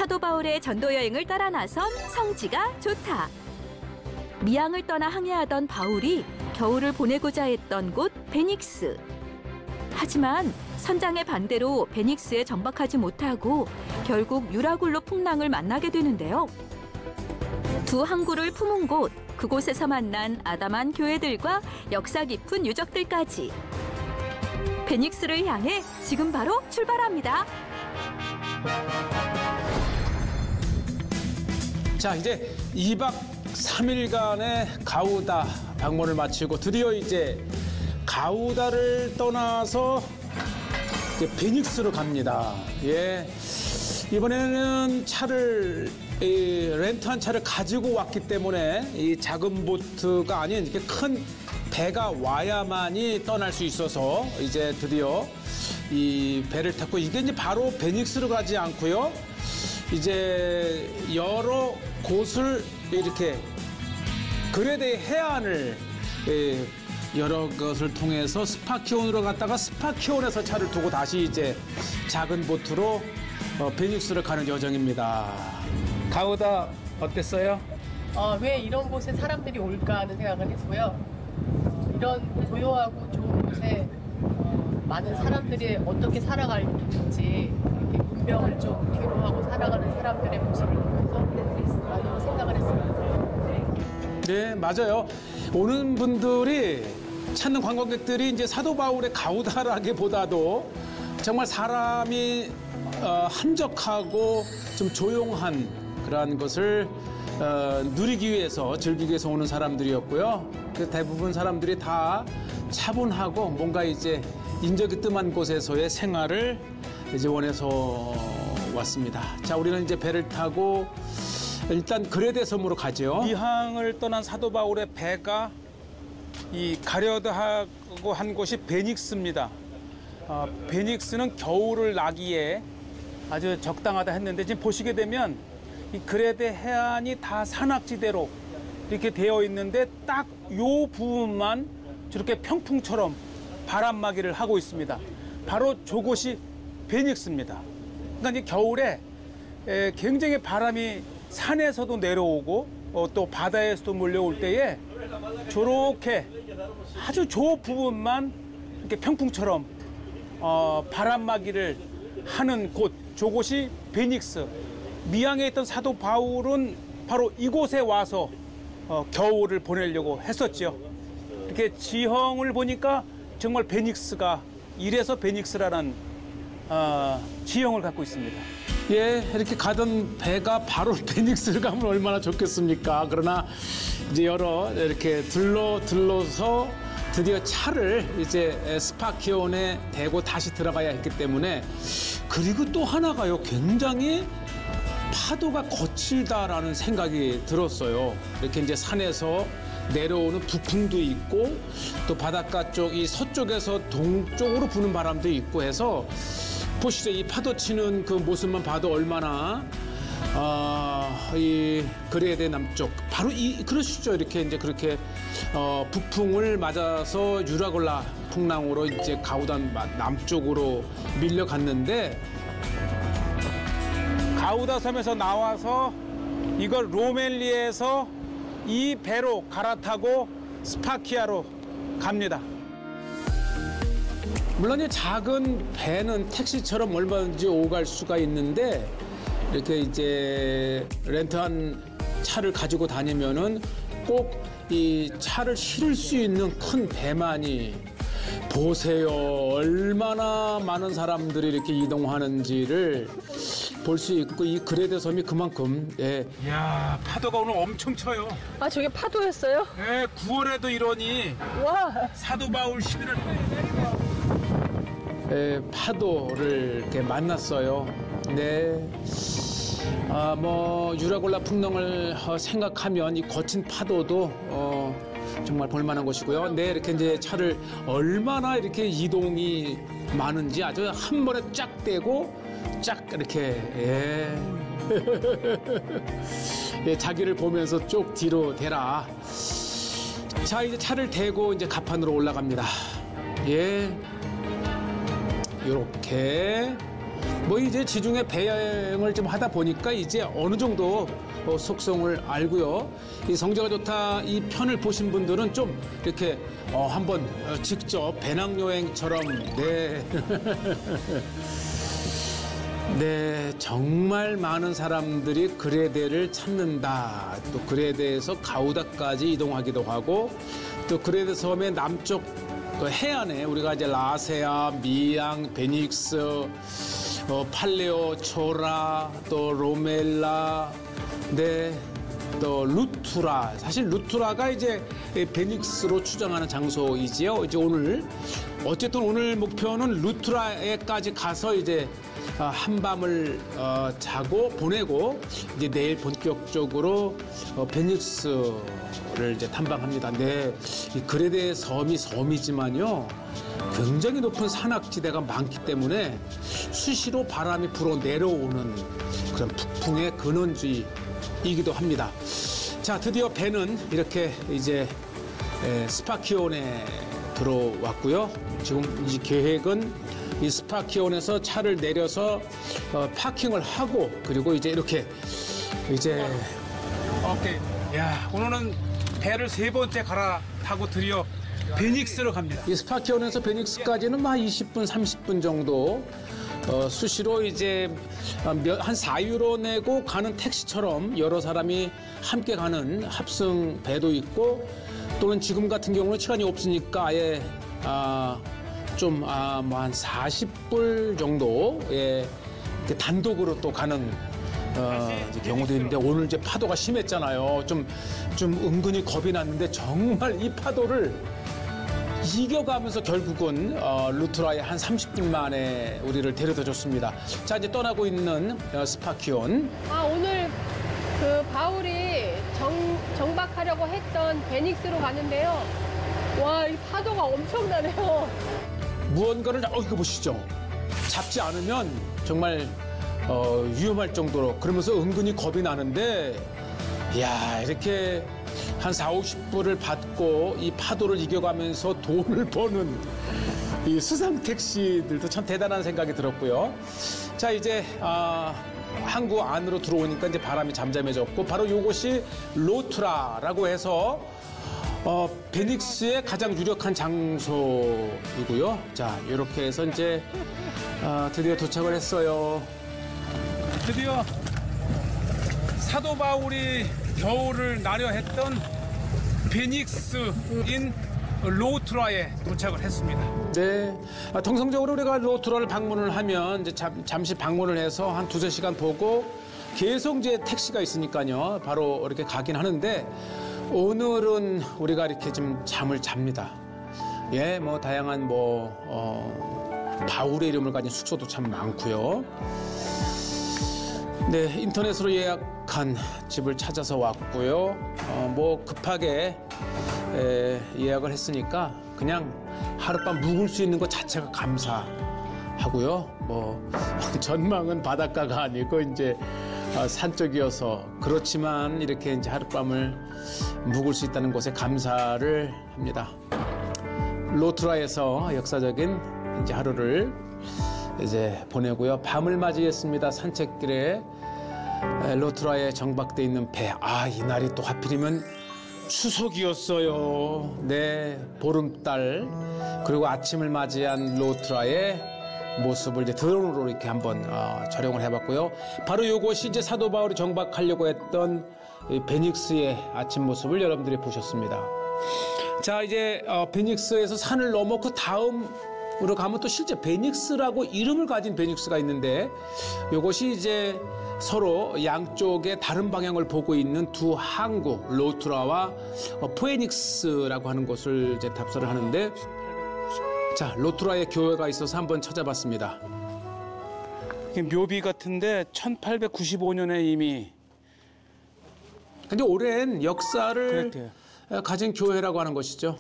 사도 바울의 전도 여행을 따라 나선 성지가 좋다. 미항을 떠나 항해하던 바울이 겨울을 보내고자 했던 곳 베닉스. 하지만 선장의 반대로 베닉스에 정박하지 못하고 결국 유라굴로 풍랑을 만나게 되는데요. 두 항구를 품은 곳, 그곳에서 만난 아담한 교회들과 역사 깊은 유적들까지. 베닉스를 향해 지금 바로 출발합니다. 자, 이제 2박 3일간의 가우다 방문을 마치고 드디어 이제 가우다를 떠나서 이제 베닉스로 갑니다. 예. 이번에는 렌트한 차를 가지고 왔기 때문에 이 작은 보트가 아닌 이렇게 큰 배가 와야만이 떠날 수 있어서 이제 드디어 이 배를 탔고, 이게 이제 바로 베닉스로 가지 않고요. 이제 여러 곳을 이렇게 그레데 해안을 여러 것을 통해서 스파키온으로 갔다가 스파키온에서 차를 두고 다시 이제 작은 보트로 베닉스를 가는 여정입니다. 가우다 어땠어요? 왜 이런 곳에 사람들이 올까 하는 생각을 했고요. 이런 고요하고 좋은 곳에 많은 사람들이 어떻게 살아갈지, 이렇게 문명을 좀 뒤로 하고 살아가는 사람들의 모습을 보면서 많은 생각을 했습니다. 네, 맞아요. 오는 분들이 찾는 관광객들이 이제 사도 바울의 가우다라기보다도 정말 사람이 한적하고 좀 조용한 그러한 것을 누리기 위해서, 즐기기 위해서 오는 사람들이었고요. 그 대부분 사람들이 다 차분하고 뭔가 이제 인적이 뜸한 곳에서의 생활을 이제 원해서 왔습니다. 자, 우리는 이제 배를 타고 일단 그레데 섬으로 가죠. 미항을 떠난 사도 바울의 배가 이 가려다 하고 한 곳이 베닉스입니다. 베닉스는 겨울을 나기에 아주 적당하다 했는데, 지금 보시게 되면 이 그레데 해안이 다 산악지대로 이렇게 되어 있는데 딱 요 부분만 저렇게 평풍처럼 바람막이를 하고 있습니다. 바로 저곳이 베닉스입니다. 그러니까 이제 겨울에 굉장히 바람이 산에서도 내려오고 또 바다에서도 몰려올 때에 저렇게 아주 저 부분만 이렇게 평풍처럼 바람막이를 하는 곳, 저곳이 베닉스. 미항에 있던 사도 바울은 바로 이곳에 와서 겨울을 보내려고 했었죠. 이렇게 지형을 보니까 정말 베닉스가, 이래서 베닉스라는 지형을 갖고 있습니다. 예, 이렇게 가던 배가 바로 베닉스를 가면 얼마나 좋겠습니까? 그러나 이제 여러 이렇게 들러서 드디어 차를 이제 스파키온에 대고 다시 들어가야 했기 때문에, 그리고 또 하나가요, 굉장히 파도가 거칠다라는 생각이 들었어요. 이렇게 이제 산에서 내려오는 북풍도 있고 또 바닷가 쪽 이 서쪽에서 동쪽으로 부는 바람도 있고 해서, 보시죠. 이 파도 치는 그 모습만 봐도 얼마나 이 그레데 남쪽, 바로 그러시죠. 이렇게 이제 그렇게 북풍을 맞아서 유라굴라 풍랑으로 이제 가우다 남쪽으로 밀려갔는데, 가우다 섬에서 나와서 이걸 로멜리에서 이 배로 갈아타고 스파키아로 갑니다. 물론 이 작은 배는 택시처럼 얼마든지 오갈 수가 있는데, 이렇게 이제 렌트한 차를 가지고 다니면은 꼭 이 차를 실을 수 있는 큰 배만이, 보세요. 얼마나 많은 사람들이 이렇게 이동하는지를 볼 수 있고, 이 그레데 섬이 그만큼, 예. 이야, 파도가 오늘 엄청 쳐요. 아, 저게 파도였어요? 예, 9월에도 이러니. 와. 사도 바울 11월. 예, 파도를 이렇게 만났어요. 네. 뭐 유라굴라 풍랑을 생각하면 이 거친 파도도 정말 볼만한 곳이고요. 네, 이렇게 이제 차를 얼마나 이렇게 이동이 많은지 아주 한 번에 쫙 떼고 쫙 이렇게, 예. 예, 자기를 보면서 쭉 뒤로 대라. 자, 이제 차를 대고 이제 가판으로 올라갑니다. 예. 요렇게 뭐 이제 지중해 배여행을 좀 하다 보니까 이제 어느 정도 속성을 알고요. 이 성지가 좋다 이 편을 보신 분들은 좀 이렇게 한번 직접 배낭여행처럼 네. 네, 정말 많은 사람들이 그레데를 찾는다. 또 그레데에서 가우다까지 이동하기도 하고 또 그레데 섬의 남쪽 그 해안에 우리가 이제 라세아, 미양, 베닉스, 팔레오, 초라, 또 로멜라, 네, 또 루투라. 사실 루투라가 이제 베닉스로 추정하는 장소이지요. 이제 오늘 어쨌든 오늘 목표는 루투라에까지 가서 이제 한밤을 자고 보내고 이제 내일 본격적으로 베닉스를 이제 탐방합니다. 네, 이 그레데 섬이지만요. 굉장히 높은 산악지대가 많기 때문에 수시로 바람이 불어 내려오는 그런 북풍의 근원지이기도 합니다. 자, 드디어 배는 이렇게 이제 스파키온에 들어왔고요. 지금 이 계획은 이 스파키온에서 차를 내려서 파킹을 하고 그리고 이제 이렇게 이제 오케이. 야, 오늘은 배를 3번째 갈아타고 드디어 베닉스로 갑니다. 이 스파키온에서 베닉스까지는 뭐 20분, 30분 정도 수시로 이제 한 4유로 내고 가는 택시처럼 여러 사람이 함께 가는 합승 배도 있고 또는 지금 같은 경우는 시간이 없으니까 아예 좀 뭐 한 40불 정도의 단독으로 또 가는 이제 경우도 있는데 오늘 이제 파도가 심했잖아요. 좀 은근히 겁이 났는데 정말 이 파도를 이겨가면서 결국은 루트라에 한 30분 만에 우리를 데려다 줬습니다. 자, 이제 떠나고 있는 스파키온. 오늘 그 바울이 정박하려고 했던 베닉스로 가는데요. 와, 이 파도가 엄청나네요. 무언가를 이거 보시죠. 잡지 않으면 정말 위험할 정도로 그러면서 은근히 겁이 나는데 이야, 이렇게 한 40-50불을 받고 이 파도를 이겨가면서 돈을 버는 이 수상 택시들도 참 대단한 생각이 들었고요. 자, 이제 항구 안으로 들어오니까 이제 바람이 잠잠해졌고 바로 이곳이 로트라라고 해서 베닉스의 가장 유력한 장소이고요. 자, 이렇게 해서 이제 드디어 도착을 했어요. 드디어 사도 바울이 겨울을 나려 했던 베닉스인 로트라에 도착을 했습니다. 네. 통상적으로 우리가 로트라를 방문을 하면 이제 잠시 방문을 해서 한 2-3시간 보고 계속 이제 택시가 있으니까요. 바로 이렇게 가긴 하는데 오늘은 우리가 이렇게 좀 잠을 잡니다. 예, 뭐 다양한 바울의 이름을 가진 숙소도 참 많고요. 네, 인터넷으로 예약한 집을 찾아서 왔고요. 뭐 급하게 예약을 했으니까 그냥 하룻밤 묵을 수 있는 것 자체가 감사하고요. 뭐 전망은 바닷가가 아니고 이제 산 쪽이어서 그렇지만 이렇게 이제 하룻밤을 묵을 수 있다는 것에 감사를 합니다. 로트라에서 역사적인 이제 하루를 이제 보내고요. 밤을 맞이했습니다. 산책길에 로트라에 정박돼 있는 배. 이 날이 또 하필이면 추석이었어요. 네, 보름달 그리고 아침을 맞이한 로트라의 모습을 이제 드론으로 이렇게 한번 촬영을 해봤고요. 바로 이곳이 이제 사도 바울이 정박하려고 했던 베닉스의 아침 모습을 여러분들이 보셨습니다. 자, 이제 베닉스에서 산을 넘어 그 다음으로 가면 또 실제 베닉스라고 이름을 가진 베닉스가 있는데 이것이 이제 서로 양쪽에 다른 방향을 보고 있는 두 항구 로트라와 포에닉스라고 하는 곳을 이제 답사를 하는데 자, 로트라에 교회가 있어서 한번 찾아봤습니다. 묘비 같은데 1895년에 이미 근데 오랜 역사를 그랬대요. 가진 교회라고 하는 것이죠.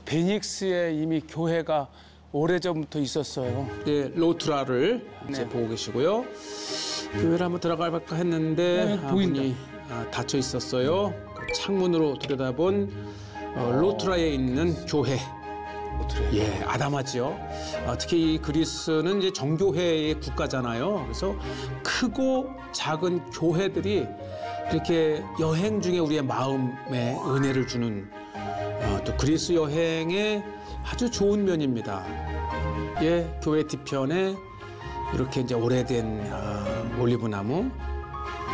베닉스에 이미 교회가 오래전부터 있었어요. 네, 로트라를 이제 보고 계시고요. 교회를 한번 들어가 볼까 했는데 보인다. 문이 닫혀 있었어요. 그 창문으로 들여다본 로트라에 있는 교회. 예, 아담하죠. 특히 이 그리스는 이제 정교회의 국가잖아요. 그래서 크고 작은 교회들이 이렇게 여행 중에 우리의 마음에 은혜를 주는 또 그리스 여행의 아주 좋은 면입니다. 예, 교회 뒤편에 이렇게 이제 오래된 올리브나무.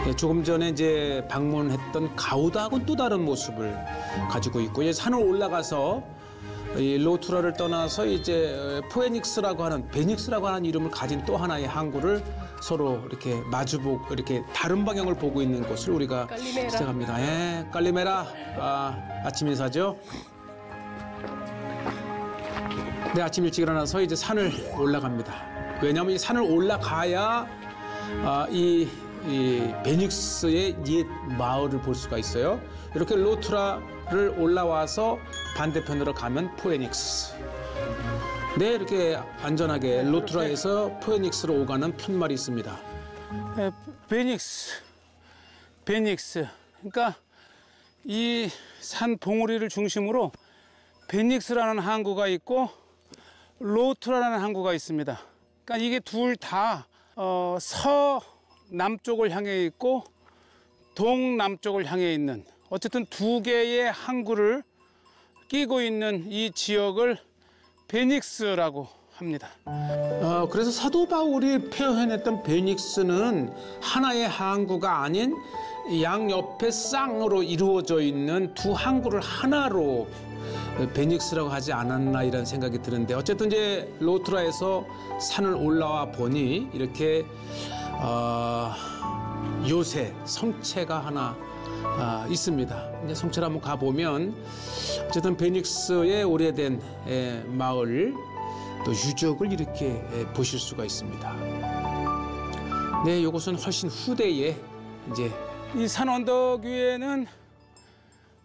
예, 조금 전에 이제 방문했던 가우다하고는 또 다른 모습을 가지고 있고, 예, 산을 올라가서 이 로투라를 떠나서 이제 포에닉스라고 하는 베닉스라고 하는 이름을 가진 또 하나의 항구를 서로 이렇게 마주보고 이렇게 다른 방향을 보고 있는 곳을 우리가 깔리메라. 시작합니다. 예, 깔리메라. 아침 인사죠. 네, 아침 일찍 일어나서 이제 산을 올라갑니다. 왜냐하면 이 산을 올라가야 이 베닉스의 옛 마을을 볼 수가 있어요. 이렇게 로투라를 올라와서 반대편으로 가면 포에닉스. 네, 이렇게 안전하게 로투라에서 포에닉스로 오가는 편말이 있습니다. 베닉스. 그러니까 이 산 봉우리를 중심으로 베닉스라는 항구가 있고 로투라라는 항구가 있습니다. 그러니까 이게 둘 다 서남쪽을 향해 있고 동남쪽을 향해 있는, 어쨌든 두 개의 항구를 끼고 있는 이 지역을 베닉스라고 합니다. 그래서 사도 바울이 표현했던 베닉스는 하나의 항구가 아닌 양옆에 쌍으로 이루어져 있는 두 항구를 하나로 베닉스라고 하지 않았나 이런 생각이 드는데, 어쨌든 이제 로투라에서 산을 올라와 보니 이렇게 요새 성체가 하나 있습니다. 이제 성체를 한번 가보면 어쨌든 베닉스의 오래된 마을 또 유적을 이렇게 보실 수가 있습니다. 네, 이것은 훨씬 후대에 이제 이 산 언덕 위에는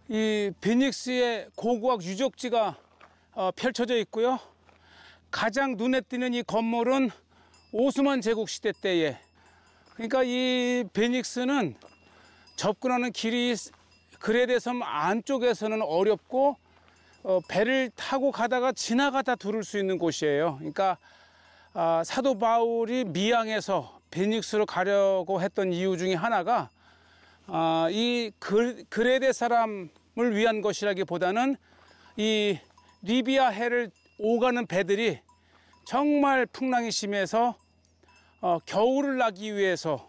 이 베닉스의 고고학 유적지가 펼쳐져 있고요. 가장 눈에 띄는 이 건물은 오스만 제국 시대 때에, 그러니까 이 베닉스는 접근하는 길이 그레데 섬 안쪽에서는 어렵고 배를 타고 가다가 지나가다 들을 수 있는 곳이에요. 그러니까 사도 바울이 미양에서 베닉스로 가려고 했던 이유 중에 하나가 이 그레데 사람을 위한 것이라기보다는 이 리비아 해를 오가는 배들이 정말 풍랑이 심해서 겨울을 나기 위해서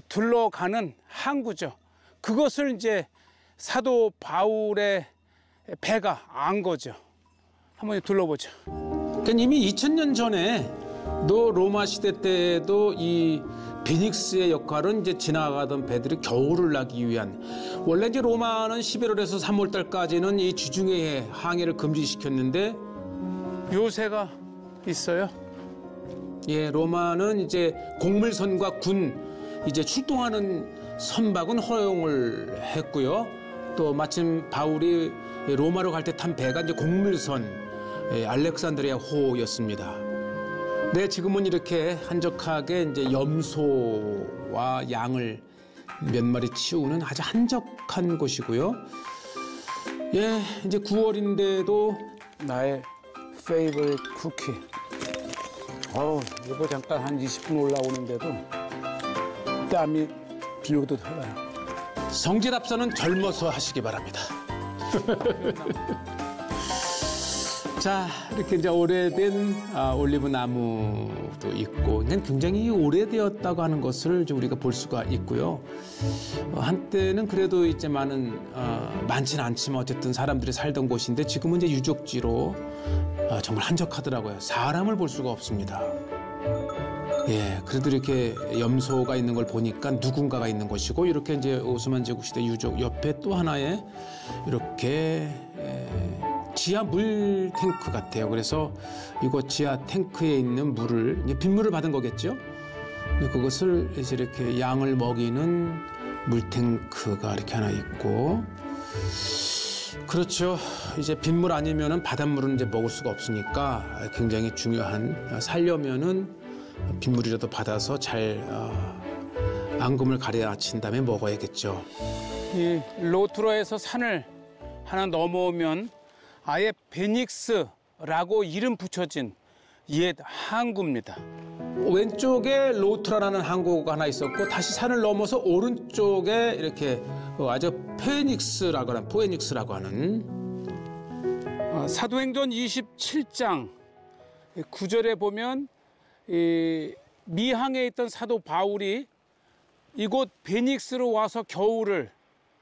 둘러가는 항구죠. 그것을 이제 사도 바울의 배가 안 거죠. 한번 둘러보죠. 그러니까 이미 2000년 전에도 로마 시대 때에도 이 베닉스의 역할은 이제 지나가던 배들이 겨울을 나기 위한, 원래 이제 로마는 11월에서 3월 달까지는 이 주중에 항해를 금지시켰는데 요새가 있어요. 예, 로마는 이제 곡물선과 군 이제 출동하는 선박은 허용을 했고요. 또 마침 바울이 로마로 갈 때 탄 배가 이제 곡물선 알렉산드리아 호였습니다. 네, 지금은 이렇게 한적하게 이제 염소와 양을 몇 마리 치우는 아주 한적한 곳이고요. 예, 이제 9월인데도 나의 페이버릿 쿠키. 이거 잠깐 한 20분 올라오는데도 땀이 비오듯 흘러요. 성질합선은 젊어서 하시기 바랍니다. 자, 이렇게 이제 오래된 올리브 나무도 있고, 그냥 굉장히 오래되었다고 하는 것을 좀 우리가 볼 수가 있고요. 한때는 그래도 이제 많지는 않지만 어쨌든 사람들이 살던 곳인데 지금은 이제 유적지로 정말 한적하더라고요. 사람을 볼 수가 없습니다. 예, 그래도 이렇게 염소가 있는 걸 보니까 누군가가 있는 것이고, 이렇게 이제 오스만 제국 시대 유적 옆에 또 하나의 이렇게 지하 물 탱크 같아요. 그래서 이곳 지하 탱크에 있는 물을, 이제 빗물을 받은 거겠죠. 그것을 이제 이렇게 양을 먹이는 물 탱크가 이렇게 하나 있고, 그렇죠. 이제 빗물 아니면은 바닷물은 이제 먹을 수가 없으니까 굉장히 중요한, 살려면은 빗물이라도 받아서 잘 앙금을 가려친 다음에 먹어야겠죠. 이 로투라에서 산을 하나 넘어오면 아예 베닉스라고 이름 붙여진 옛 항구입니다. 왼쪽에 로트라라는 항구가 하나 있었고 다시 산을 넘어서 오른쪽에 이렇게 아주 포에닉스라고 하는 사도행전 27장 9절에 보면 이 미항에 있던 사도 바울이 이곳 베닉스로 와서 겨울을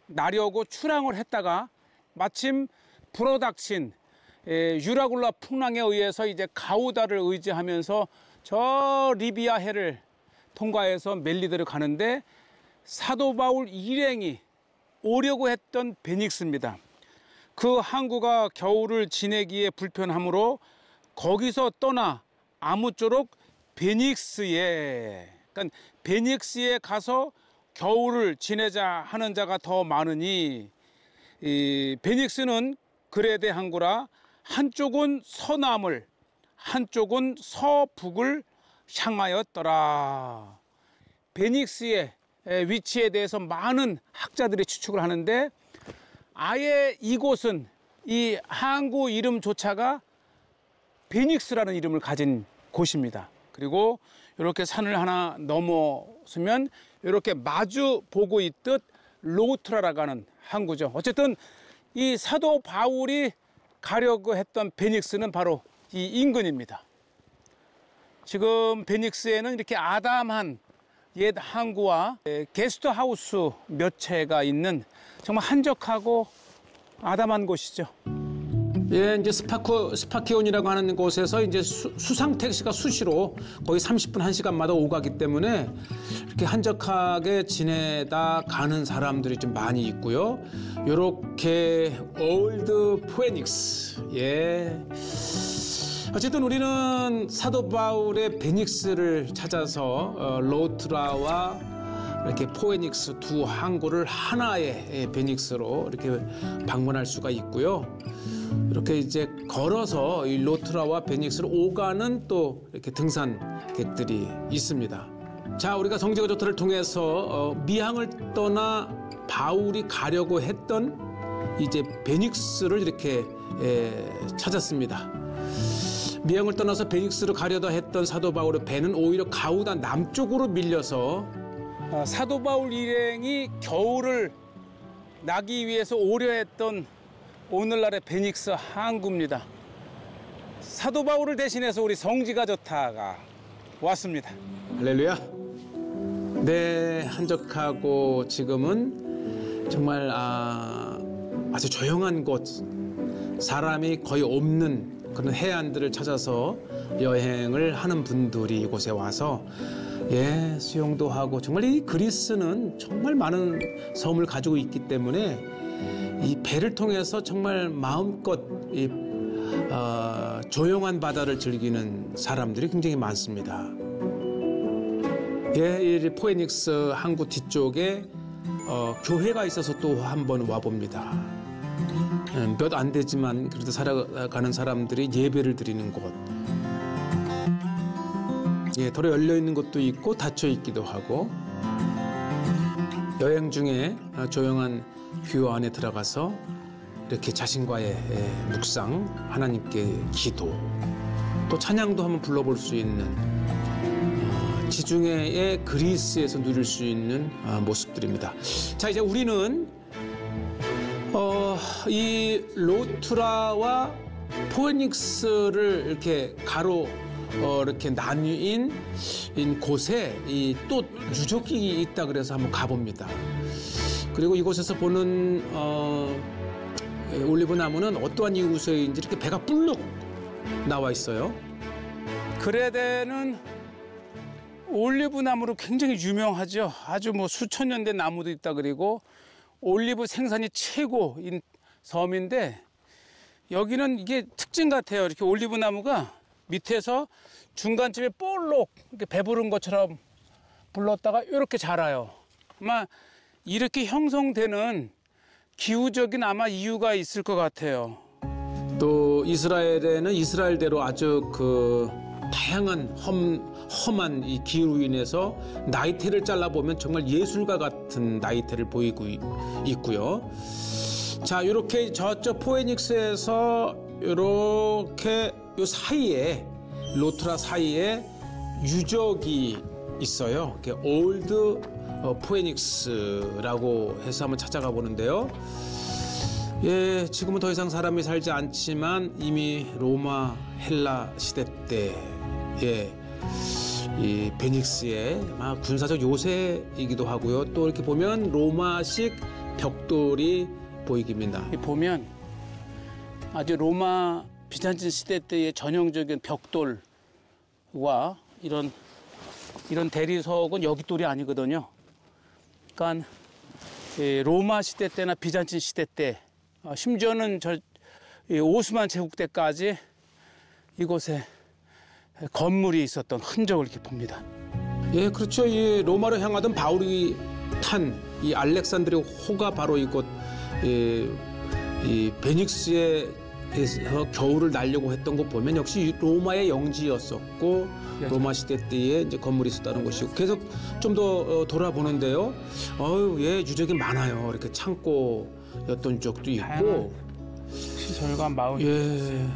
나려고 출항을 했다가 마침 불어닥친 유라굴라 풍랑에 의해서 이제 가우다를 의지하면서 저 리비아 해를 통과해서 멜리드를 가는데 사도 바울 일행이 오려고 했던 베닉스입니다. 그 항구가 겨울을 지내기에 불편하므로 거기서 떠나 아무쪼록 베닉스에, 그러니까 베닉스에 가서 겨울을 지내자 하는 자가 더 많으니 이 베닉스는 그레데 항구라 한쪽은 서남을 한쪽은 서북을 향하였더라. 베닉스의 위치에 대해서 많은 학자들이 추측을 하는데 아예 이곳은 이 항구 이름조차가 베닉스라는 이름을 가진 곳입니다. 그리고 이렇게 산을 하나 넘어서면 이렇게 마주 보고 있듯 로트라라고 하는 항구죠. 어쨌든 이 사도 바울이 가려고 했던 베닉스는 바로 이 인근입니다. 지금 베닉스에는 이렇게 아담한 옛 항구와 게스트하우스 몇 채가 있는 정말 한적하고 아담한 곳이죠. 예, 이제 스파키온이라고 하는 곳에서 이제 수상 택시가 수시로 거의 30분, 1시간마다 오가기 때문에 이렇게 한적하게 지내다 가는 사람들이 좀 많이 있고요. 요렇게 올드 포에닉스. 예. 어쨌든 우리는 사도 바울의 베닉스를 찾아서 로트라와 이렇게 포에닉스 두 항구를 하나의 베닉스로 이렇게 방문할 수가 있고요. 이렇게 이제 걸어서 이 로트라와 베닉스를 오가는 또 이렇게 등산객들이 있습니다. 자, 우리가 성지가 좋다를 통해서 미항을 떠나 바울이 가려고 했던 이제 베닉스를 이렇게 찾았습니다. 미항을 떠나서 베닉스로 가려다 했던 사도 바울의 배는 오히려 가우다 남쪽으로 밀려서 사도 바울 일행이 겨울을 나기 위해서 오려 했던 오늘날의 베닉스 항구입니다. 사도 바울을 대신해서 우리 성지가 좋다가 왔습니다. 할렐루야. 네, 한적하고 지금은 정말 아주 조용한 곳, 사람이 거의 없는 그런 해안들을 찾아서 여행을 하는 분들이 이곳에 와서 수영도 하고, 정말 이 그리스는 정말 많은 섬을 가지고 있기 때문에 이 배를 통해서 정말 마음껏 조용한 바다를 즐기는 사람들이 굉장히 많습니다. 이 포에닉스 항구 뒤쪽에 교회가 있어서 또 한번 와봅니다. 몇 안 되지만 그래도 살아가는 사람들이 예배를 드리는 곳. 도로 열려 있는 곳도 있고 닫혀 있기도 하고, 여행 중에 조용한 뷰 안에 들어가서 이렇게 자신과의 묵상, 하나님께 기도, 또 찬양도 한번 불러볼 수 있는 지중해의 그리스에서 누릴 수 있는 모습들입니다. 자, 이제 우리는 이 로트라와 포에닉스를 이렇게 이렇게 나뉜 곳에 또 유적이 있다 그래서 한번 가봅니다. 그리고 이곳에서 보는 올리브 나무는 어떠한 이유에서인지 이렇게 배가 불룩 나와 있어요. 그레데는 올리브 나무로 굉장히 유명하죠. 아주 뭐 수천 년 된 나무도 있다 그리고 올리브 생산이 최고인 섬인데, 여기는 이게 특징 같아요. 이렇게 올리브 나무가 밑에서 중간쯤에 볼록 이렇게 배부른 것처럼 불렀다가 이렇게 자라요. 아마 이렇게 형성되는 기후적인 아마 이유가 있을 것 같아요. 또 이스라엘에는 이스라엘대로 아주 다양한 험한 이 기후로 인해서 나이테를 잘라보면 정말 예술가 같은 나이테를 보이고 있고요. 자, 이렇게 저쪽 포에닉스에서 이렇게 요 사이에 로트라 사이에 유적이 있어요. 이렇게 올드 포에닉스라고 해서 한번 찾아가 보는데요. 예, 지금은 더 이상 사람이 살지 않지만 이미 로마 헬라 시대 때 예, 이 베닉스의 군사적 요새이기도 하고요. 또 이렇게 보면 로마식 벽돌이 보이깁니다. 보면 아주 로마 비잔틴 시대 때의 전형적인 벽돌과 이런 대리석은 여기 돌이 아니거든요. 그러니까 로마 시대 때나 비잔틴 시대 때, 심지어는 오스만 제국 때까지 이곳에 건물이 있었던 흔적을 이렇게 봅니다. 예, 그렇죠. 이 로마로 향하던 바울이 탄 이 알렉산드리아 호가 바로 이곳 이 베닉스에서 겨울을 날려고 했던 거 보면 역시 로마의 영지였었고 로마 시대 때에 이제 건물이 있었다는 것이고 계속 좀 더 돌아보는데요. 예, 유적이 많아요. 이렇게 창고였던 적도 있고 시설과 마을. 예.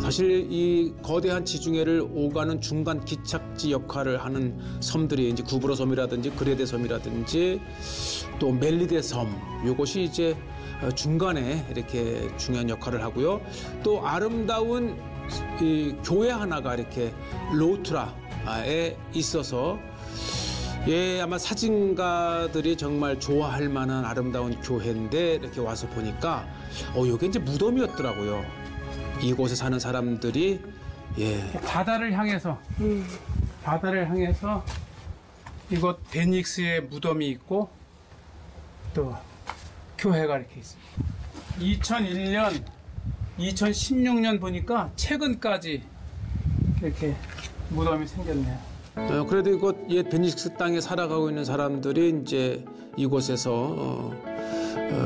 사실 이 거대한 지중해를 오가는 중간 기착지 역할을 하는 섬들이 이제 구브로 섬이라든지 그레데 섬이라든지 또 멜리데 섬, 이것이 이제 중간에 이렇게 중요한 역할을 하고요. 또 아름다운 이 교회 하나가 이렇게 로트라에 있어서 예, 아마 사진가들이 정말 좋아할 만한 아름다운 교회인데 이렇게 와서 보니까 여기 이제 무덤이었더라고요. 이곳에 사는 사람들이 예. 바다를 향해서 이곳 베닉스의 무덤이 있고 또 교회가 이렇게 있습니다. 2001년, 2016년 보니까 최근까지 이렇게 무덤이 생겼네요. 그래도 이곳 옛 베닉스 땅에 살아가고 있는 사람들이 이제 이곳에서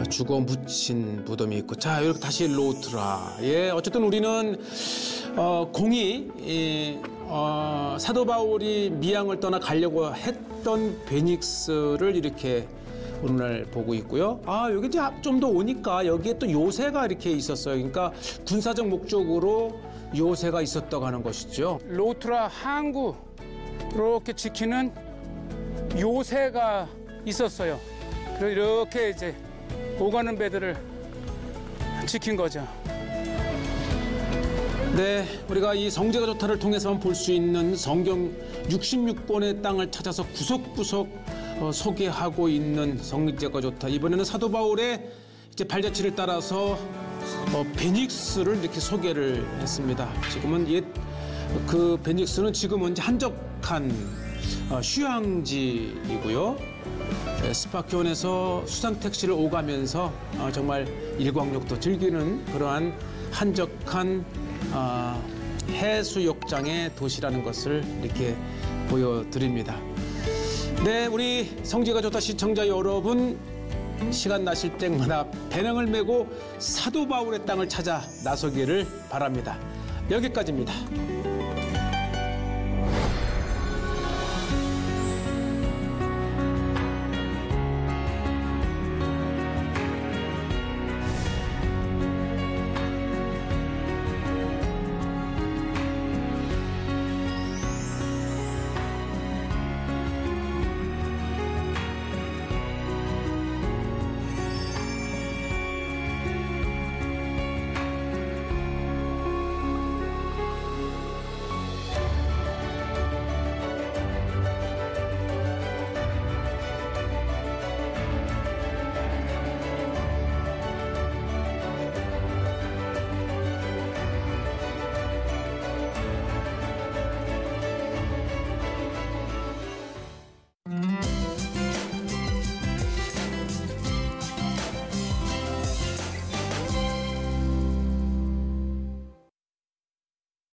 죽어 묻힌 무덤이 있고, 자, 이렇게 다시 로트라. 예, 어쨌든 우리는 공이 사도 바울이 미양을 떠나 가려고 했던 베닉스를 이렇게 오늘 보고 있고요. 여기 이제 좀 더 오니까 여기에 또 요새가 이렇게 있었어요. 그러니까 군사적 목적으로 요새가 있었다고 하는 것이죠. 로트라 항구 이렇게 지키는 요새가 있었어요. 그래서 이렇게 이제 오가는 배들을 지킨 거죠. 네, 우리가 이 성지가 좋다를 통해서만 볼 수 있는 성경 66권의 땅을 찾아서 구석구석 소개하고 있는 성지가 좋다. 이번에는 사도 바울의 이제 발자취를 따라서 베닉스를 이렇게 소개를 했습니다. 지금은 그 베닉스는 지금은 이제 한적한 휴양지이고요. 스파키온에서 수상 택시를 오가면서 정말 일광욕도 즐기는 그러한 한적한 해수욕장의 도시라는 것을 이렇게 보여드립니다. 네, 우리 성지가 좋다 시청자 여러분, 시간 나실 때마다 배낭을 메고 사도 바울의 땅을 찾아 나서기를 바랍니다. 여기까지입니다.